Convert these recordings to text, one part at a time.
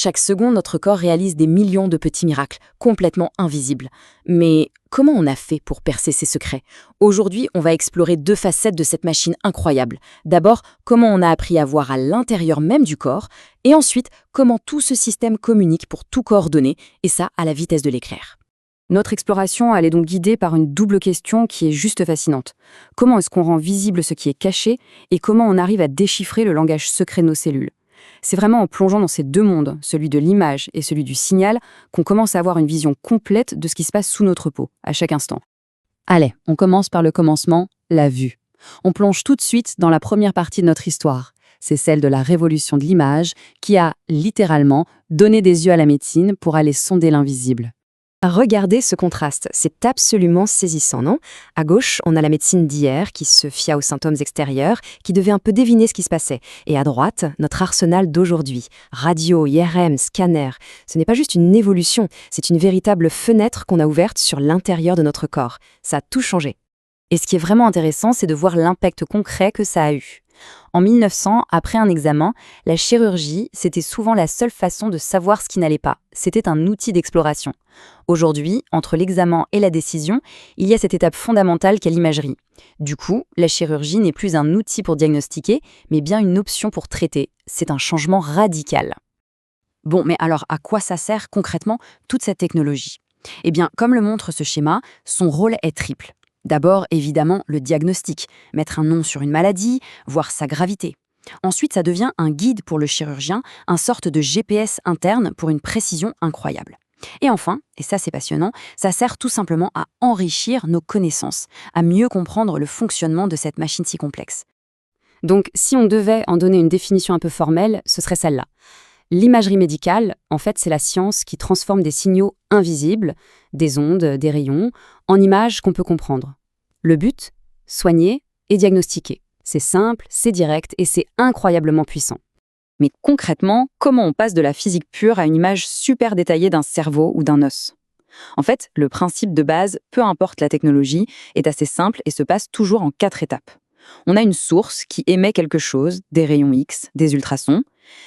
Chaque seconde, notre corps réalise des millions de petits miracles, complètement invisibles. Mais comment on a fait pour percer ces secrets? Aujourd'hui, on va explorer deux facettes de cette machine incroyable. D'abord, comment on a appris à voir à l'intérieur même du corps, et ensuite, comment tout ce système communique pour tout coordonner, et ça à la vitesse de l'éclair. Notre exploration, elle est donc guidée par une double question qui est juste fascinante. Comment est-ce qu'on rend visible ce qui est caché et comment on arrive à déchiffrer le langage secret de nos cellules? C'est vraiment en plongeant dans ces deux mondes, celui de l'image et celui du signal, qu'on commence à avoir une vision complète de ce qui se passe sous notre peau, à chaque instant. Allez, on commence par le commencement, la vue. On plonge tout de suite dans la première partie de notre histoire. C'est celle de la révolution de l'image qui a, littéralement, donné des yeux à la médecine pour aller sonder l'invisible. Regardez ce contraste, c'est absolument saisissant, non? À gauche, on a la médecine d'hier qui se fia aux symptômes extérieurs, qui devait un peu deviner ce qui se passait. Et à droite, notre arsenal d'aujourd'hui. Radio, IRM, scanner. Ce n'est pas juste une évolution, c'est une véritable fenêtre qu'on a ouverte sur l'intérieur de notre corps. Ça a tout changé. Et ce qui est vraiment intéressant, c'est de voir l'impact concret que ça a eu. En 1900, après un examen, la chirurgie, c'était souvent la seule façon de savoir ce qui n'allait pas. C'était un outil d'exploration. Aujourd'hui, entre l'examen et la décision, il y a cette étape fondamentale qu'est l'imagerie. Du coup, la chirurgie n'est plus un outil pour diagnostiquer, mais bien une option pour traiter. C'est un changement radical. Bon, mais alors à quoi ça sert concrètement toute cette technologie? Eh bien, comme le montre ce schéma, son rôle est triple. D'abord, évidemment, le diagnostic, mettre un nom sur une maladie, voir sa gravité. Ensuite, ça devient un guide pour le chirurgien, une sorte de GPS interne pour une précision incroyable. Et enfin, et ça c'est passionnant, ça sert tout simplement à enrichir nos connaissances, à mieux comprendre le fonctionnement de cette machine si complexe. Donc, si on devait en donner une définition un peu formelle, ce serait celle-là. L'imagerie médicale, en fait, c'est la science qui transforme des signaux invisibles, des ondes, des rayons, en images qu'on peut comprendre. Le but? Soigner et diagnostiquer. C'est simple, c'est direct et c'est incroyablement puissant. Mais concrètement, comment on passe de la physique pure à une image super détaillée d'un cerveau ou d'un os? En fait, le principe de base, peu importe la technologie, est assez simple et se passe toujours en 4 étapes. On a une source qui émet quelque chose, des rayons X, des ultrasons.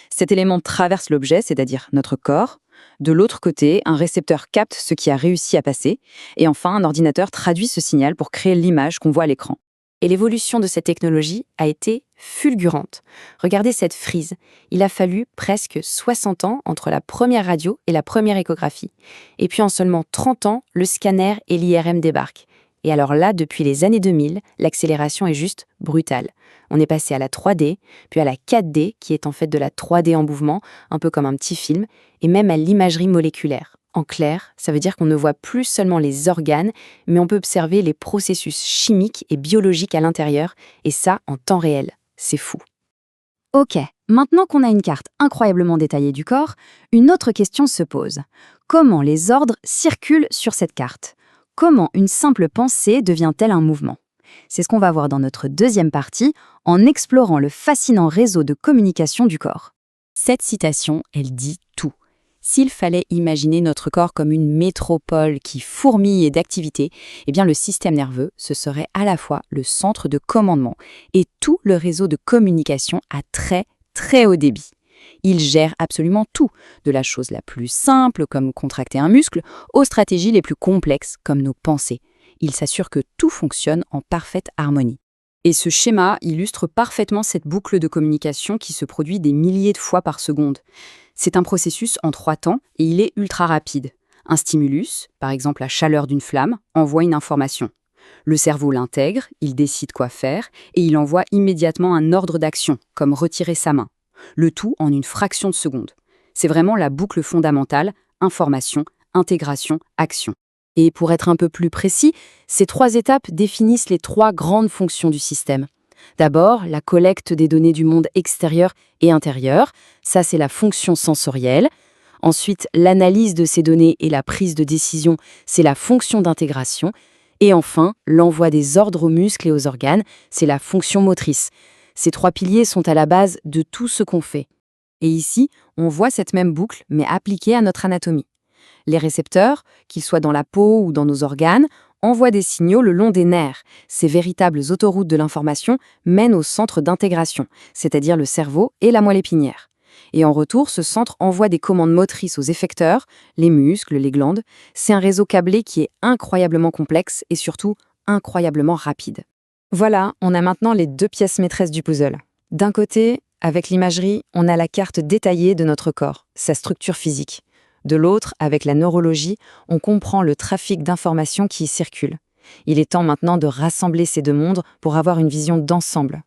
Cet élément traverse l'objet, c'est-à-dire notre corps. De l'autre côté, un récepteur capte ce qui a réussi à passer. Et enfin, un ordinateur traduit ce signal pour créer l'image qu'on voit à l'écran. Et l'évolution de cette technologie a été fulgurante. Regardez cette frise. Il a fallu presque 60 ans entre la première radio et la première échographie. Et puis en seulement 30 ans, le scanner et l'IRM débarquent. Et alors là, depuis les années 2000, l'accélération est juste brutale. On est passé à la 3D, puis à la 4D, qui est en fait de la 3D en mouvement, un peu comme un petit film, et même à l'imagerie moléculaire. En clair, ça veut dire qu'on ne voit plus seulement les organes, mais on peut observer les processus chimiques et biologiques à l'intérieur, et ça en temps réel. C'est fou. Ok, maintenant qu'on a une carte incroyablement détaillée du corps, une autre question se pose. Comment les ordres circulent sur cette carte? Comment une simple pensée devient-elle un mouvement? C'est ce qu'on va voir dans notre deuxième partie, en explorant le fascinant réseau de communication du corps. Cette citation, elle dit tout. S'il fallait imaginer notre corps comme une métropole qui fourmille d'activité, eh bien le système nerveux, ce serait à la fois le centre de commandement et tout le réseau de communication à très, très haut débit. Il gère absolument tout, de la chose la plus simple, comme contracter un muscle, aux stratégies les plus complexes, comme nos pensées. Il s'assure que tout fonctionne en parfaite harmonie. Et ce schéma illustre parfaitement cette boucle de communication qui se produit des milliers de fois par seconde. C'est un processus en 3 temps et il est ultra rapide. Un stimulus, par exemple la chaleur d'une flamme, envoie une information. Le cerveau l'intègre, il décide quoi faire et il envoie immédiatement un ordre d'action, comme retirer sa main. Le tout en une fraction de seconde. C'est vraiment la boucle fondamentale, information, intégration, action. Et pour être un peu plus précis, ces 3 étapes définissent les 3 grandes fonctions du système. D'abord, la collecte des données du monde extérieur et intérieur, ça c'est la fonction sensorielle. Ensuite, l'analyse de ces données et la prise de décision, c'est la fonction d'intégration. Et enfin, l'envoi des ordres aux muscles et aux organes, c'est la fonction motrice. Ces 3 piliers sont à la base de tout ce qu'on fait. Et ici, on voit cette même boucle, mais appliquée à notre anatomie. Les récepteurs, qu'ils soient dans la peau ou dans nos organes, envoient des signaux le long des nerfs. Ces véritables autoroutes de l'information mènent au centre d'intégration, c'est-à-dire le cerveau et la moelle épinière. Et en retour, ce centre envoie des commandes motrices aux effecteurs, les muscles, les glandes. C'est un réseau câblé qui est incroyablement complexe et surtout incroyablement rapide. Voilà, on a maintenant les deux pièces maîtresses du puzzle. D'un côté, avec l'imagerie, on a la carte détaillée de notre corps, sa structure physique. De l'autre, avec la neurologie, on comprend le trafic d'informations qui y circule. Il est temps maintenant de rassembler ces deux mondes pour avoir une vision d'ensemble.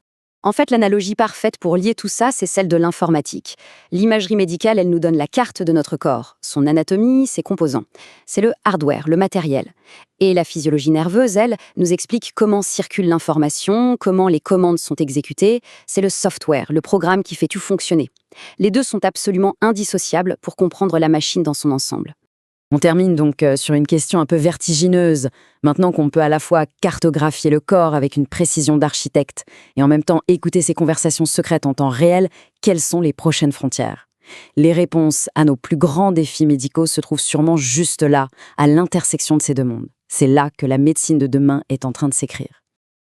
En fait, l'analogie parfaite pour lier tout ça, c'est celle de l'informatique. L'imagerie médicale, elle nous donne la carte de notre corps, son anatomie, ses composants. C'est le hardware, le matériel. Et la physiologie nerveuse, elle, nous explique comment circule l'information, comment les commandes sont exécutées. C'est le software, le programme qui fait tout fonctionner. Les deux sont absolument indissociables pour comprendre la machine dans son ensemble. On termine donc sur une question un peu vertigineuse. Maintenant qu'on peut à la fois cartographier le corps avec une précision d'architecte et en même temps écouter ces conversations secrètes en temps réel, quelles sont les prochaines frontières ? Les réponses à nos plus grands défis médicaux se trouvent sûrement juste là, à l'intersection de ces deux mondes. C'est là que la médecine de demain est en train de s'écrire.